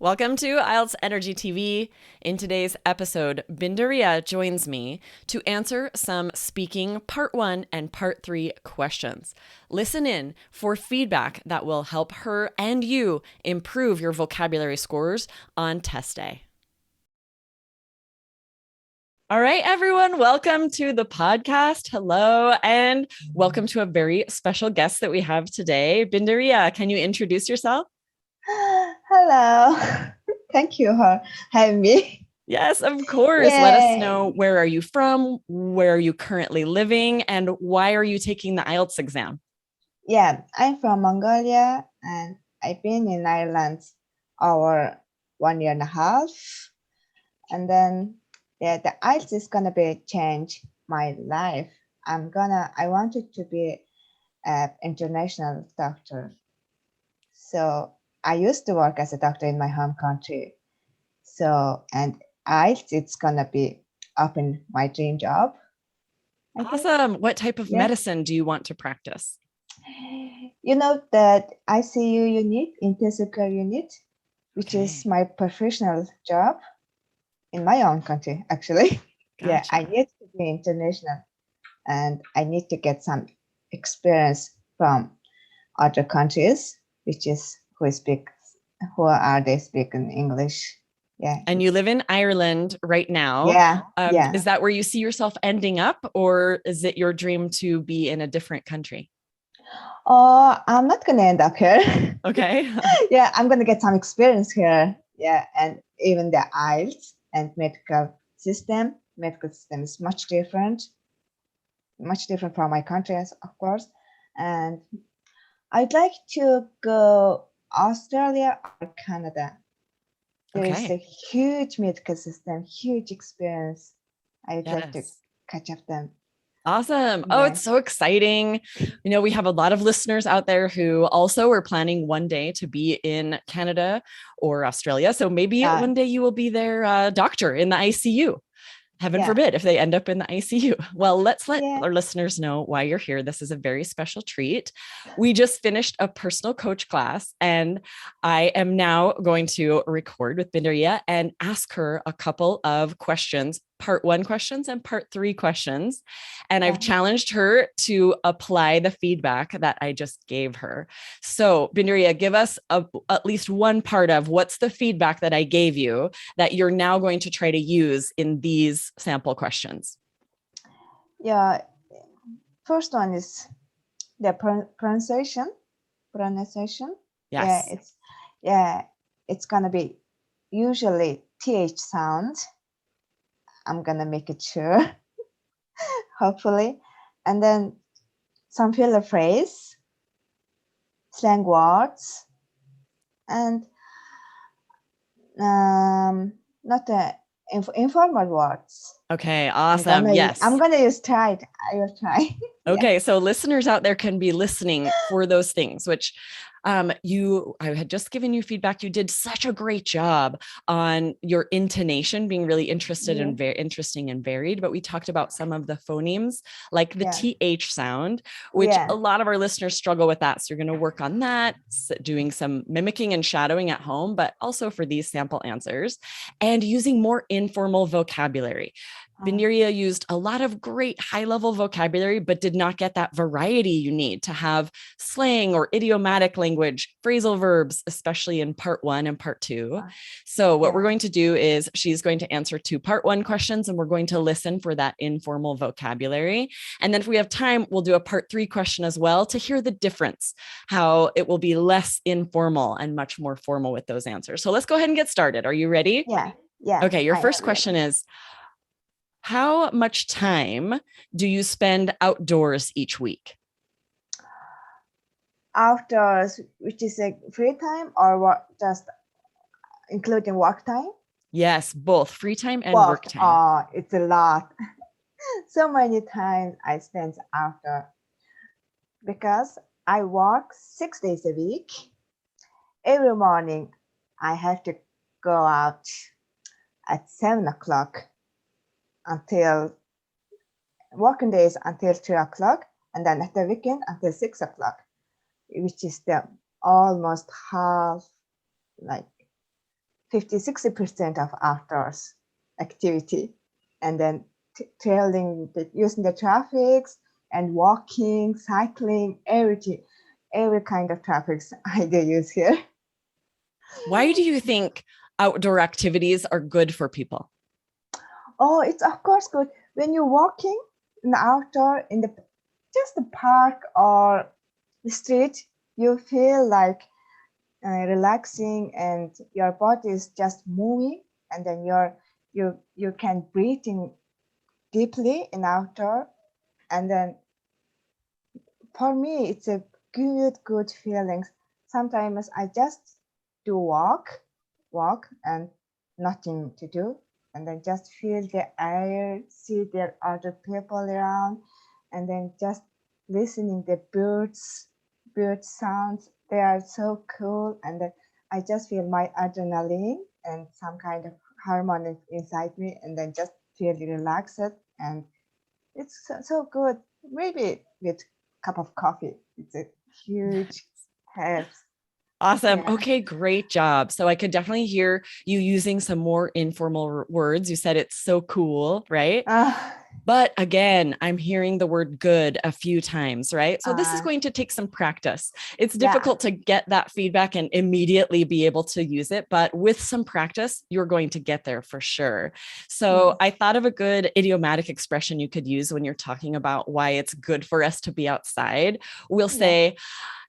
Welcome to IELTS Energy TV. In today's episode, Binderiya joins me to answer some speaking part 1 and part 3 questions. Listen in for feedback that will help her and you improve your vocabulary scores on test day. All right, everyone, welcome to the podcast. Hello, and welcome to a very special guest that we have today. Binderiya, can you introduce yourself? Hello. Thank you for having me. Yes, of course. Let us know, where are you from? Where are you currently living? And why are you taking the IELTS exam? Yeah, I'm from Mongolia and I've been in Ireland over 1 year and a half. And then the IELTS is gonna be change my life. I wanted to be an international doctor. So I used to work as a doctor in my home country. So, and IELTS, it's gonna be open my dream job. Awesome. What type of medicine do you want to practice? You know that ICU unit, intensive care unit, which is my professional job in my own country, actually. Gotcha. Yeah, I need to be international and I need to get some experience from other countries, who are they speaking English. Yeah. And you live in Ireland right now. Yeah. Is that where you see yourself ending up, or is it your dream to be in a different country? Oh, I'm not going to end up here. Okay. Yeah, I'm going to get some experience here. Yeah, and even the IELTS and medical system is much different from my country, of course. And I'd like to go Australia or Canada. There is a huge medical system, huge experience. I'd like to catch up them. Awesome. Oh, it's so exciting. You know, we have a lot of listeners out there who also are planning one day to be in Canada or Australia. So maybe one day you will be their doctor in the ICU. Heaven forbid if they end up in the ICU. Well, let's let our listeners know why you're here. This is a very special treat. We just finished a personal coach class, and I am now going to record with Binderiya and ask her a couple of questions, part 1 questions and part 3 questions. And I've challenged her to apply the feedback that I just gave her. So Binderiya, give us at least one part of what's the feedback that I gave you that you're now going to try to use in these sample questions. Yeah. First one is the pronunciation. Yes. It's gonna be usually TH sound. I'm gonna make it sure, hopefully. And then some filler phrase, slang words, and not the informal words. Okay, awesome. I'm gonna use try. I will try. Okay, so listeners out there can be listening for those things, which I had just given you feedback. You did such a great job on your intonation being really interesting and varied, but we talked about some of the phonemes, like the TH sound, which a lot of our listeners struggle with that. So you're going to work on that, doing some mimicking and shadowing at home, but also for these sample answers, and using more informal vocabulary. Binderiya used a lot of great high-level vocabulary, but did not get that variety you need to have slang or idiomatic language, phrasal verbs, especially in part 1 and part 2. So what we're going to do is she's going to answer 2 part 1 questions, and we're going to listen for that informal vocabulary. And then if we have time, we'll do a part 3 question as well to hear the difference, how it will be less informal and much more formal with those answers. So let's go ahead and get started. Are you ready? Yeah. Okay, your first question is, how much time do you spend outdoors each week? Outdoors, which is a free time or just including work time? Yes, both free time and work time. It's a lot. So many times I spend outdoor because I work 6 days a week. Every morning I have to go out at 7 o'clock until working days until 2 o'clock, and then at the weekend until 6 o'clock, which is the almost half, like 50-60% of outdoors activity, and then using the traffics and walking, cycling, everything, every kind of traffics I do use here. Why do you think outdoor activities are good for people? Oh, it's of course good when you're walking in the outdoor, in the just the park or the street. You feel like relaxing, and your body is just moving, and then you can breathe in deeply in outdoor, and then for me it's a good feelings. Sometimes I just do walk and nothing to do, and then just feel the air, see there are other people around, and then just listening the bird sounds. They are so cool, and then I just feel my adrenaline and some kind of harmony inside me, and then just feel relaxed, and it's so good. Maybe with cup of coffee, it's a huge help. Awesome. Yeah. Okay, great job. So I could definitely hear you using some more informal words. You said it's so cool, right? But again, I'm hearing the word good a few times, right? So this is going to take some practice. It's difficult to get that feedback and immediately be able to use it, but with some practice, you're going to get there for sure. So I thought of a good idiomatic expression you could use when you're talking about why it's good for us to be outside. We'll say,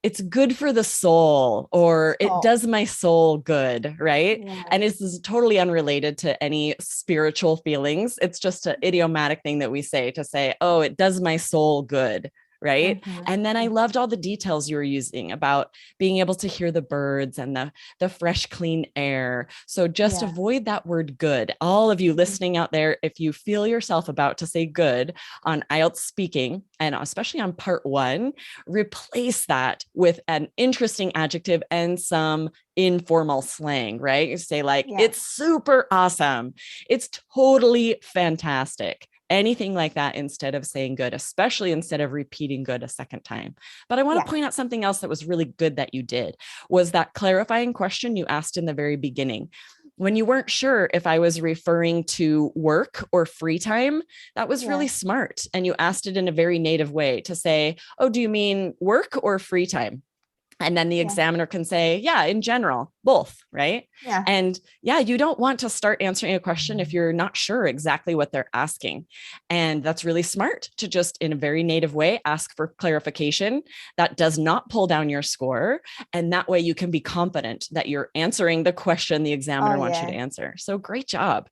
it's good for the soul, or it does my soul good, right? And this is totally unrelated to any spiritual feelings. It's just an idiomatic thing that we say to say, oh, it does my soul good, right? And then I loved all the details you were using about being able to hear the birds and the fresh, clean air. So just avoid that word good. All of you listening out there, if you feel yourself about to say good on IELTS speaking, and especially on part 1, replace that with an interesting adjective and some informal slang, right? You say like, it's super awesome. It's totally fantastic. Anything like that instead of saying good, especially instead of repeating good a second time. But I want to point out something else that was really good that you did, was that clarifying question you asked in the very beginning. When you weren't sure if I was referring to work or free time, that was really smart. And you asked it in a very native way to say, oh, do you mean work or free time? And then the examiner can say, yeah, in general, both, right? And you don't want to start answering a question if you're not sure exactly what they're asking. And that's really smart to just in a very native way, ask for clarification. That does not pull down your score. And that way you can be confident that you're answering the question the examiner wants you to answer. So great job.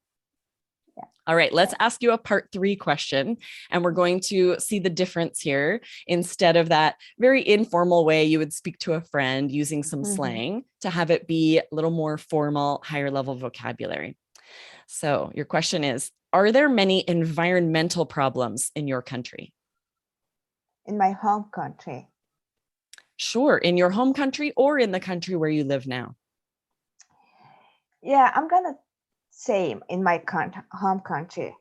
All right, let's ask you a part 3 question, and we're going to see the difference here. Instead of that very informal way you would speak to a friend using some slang, to have it be a little more formal, higher level vocabulary. So your question is, are there many environmental problems in your country? In my home country. Sure, in your home country or in the country where you live now. Yeah, I'm gonna say in my home country,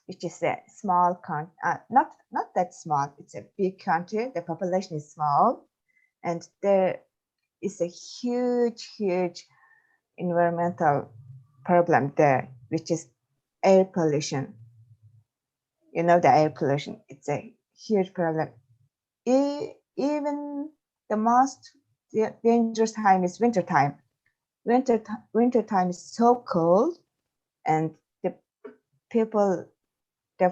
which is a small country, not that small. It's a big country. The population is small, and there is a huge environmental problem there, which is air pollution. You know, the air pollution. It's a huge problem. Even the most dangerous time is winter time. Winter time is so cold, and the people, the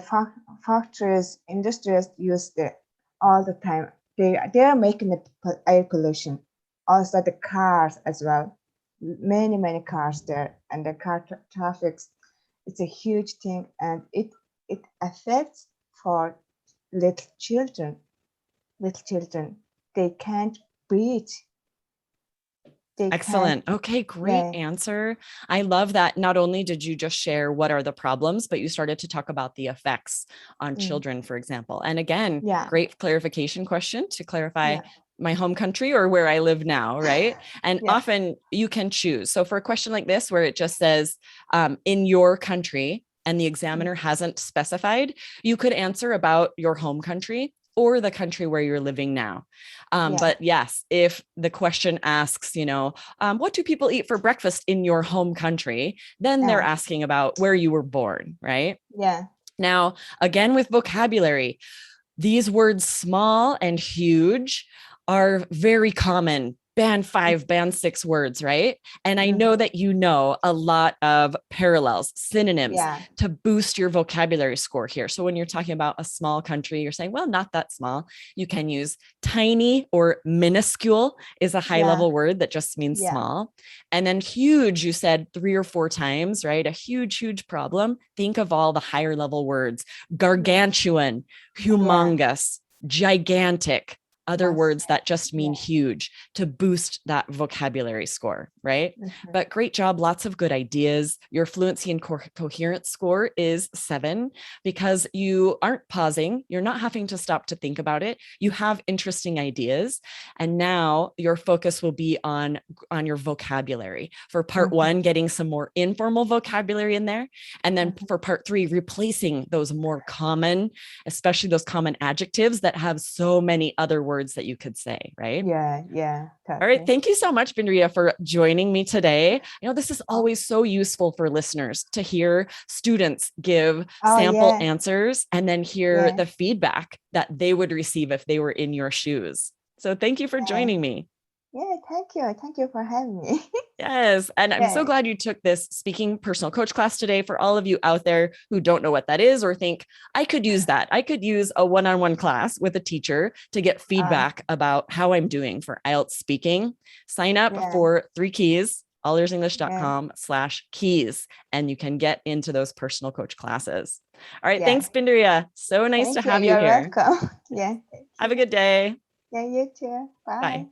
factories, industries use it all the time. They are making the air pollution. Also the cars as well. Many cars there, and the car traffic. It's a huge thing, and it affects for little children. They can't breathe. Excellent. Okay, great answer. I love that. Not only did you just share what are the problems, but you started to talk about the effects on children, for example. And again, great clarification question to clarify my home country or where I live now, right? And often you can choose. So for a question like this, where it just says in your country and the examiner hasn't specified, you could answer about your home country. or the country where you're living now. But yes, if the question asks, what do people eat for breakfast in your home country? Then they're asking about where you were born, right? Yeah. Now, again, with vocabulary, these words small and huge are very common. Band 5, band 6 words, right? And I know that you know a lot of parallels, synonyms to boost your vocabulary score here. So when you're talking about a small country, you're saying, well, not that small. You can use tiny or minuscule is a high level word that just means small. And then huge, you said 3 or 4 times, right? A huge, huge problem. Think of all the higher level words: gargantuan, humongous, gigantic, other words that just mean huge, to boost that vocabulary score, right? But great job. Lots of good ideas. Your fluency and coherence score is 7 because you aren't pausing. You're not having to stop to think about it. You have interesting ideas. And now your focus will be on your vocabulary. For part 1, getting some more informal vocabulary in there. And then for part 3, replacing those more common, especially those common adjectives that have so many other words that you could say, right? Yeah. All right. Thank you so much, Binderiya, for joining me today. This is always so useful for listeners to hear students give sample answers and then hear the feedback that they would receive if they were in your shoes. So thank you for joining me. Yeah, thank you. Thank you for having me. Yes. And I'm so glad you took this speaking personal coach class today. For all of you out there who don't know what that is or think, I could use that. I could use a one-on-one class with a teacher to get feedback about how I'm doing for IELTS speaking. Sign up for 3 Keys, allearsenglish.com/keys, and you can get into those personal coach classes. All right. Thanks, Binderiya. So nice to have you You're here. welcome. Have a good day. Yeah, you too. Bye. Bye.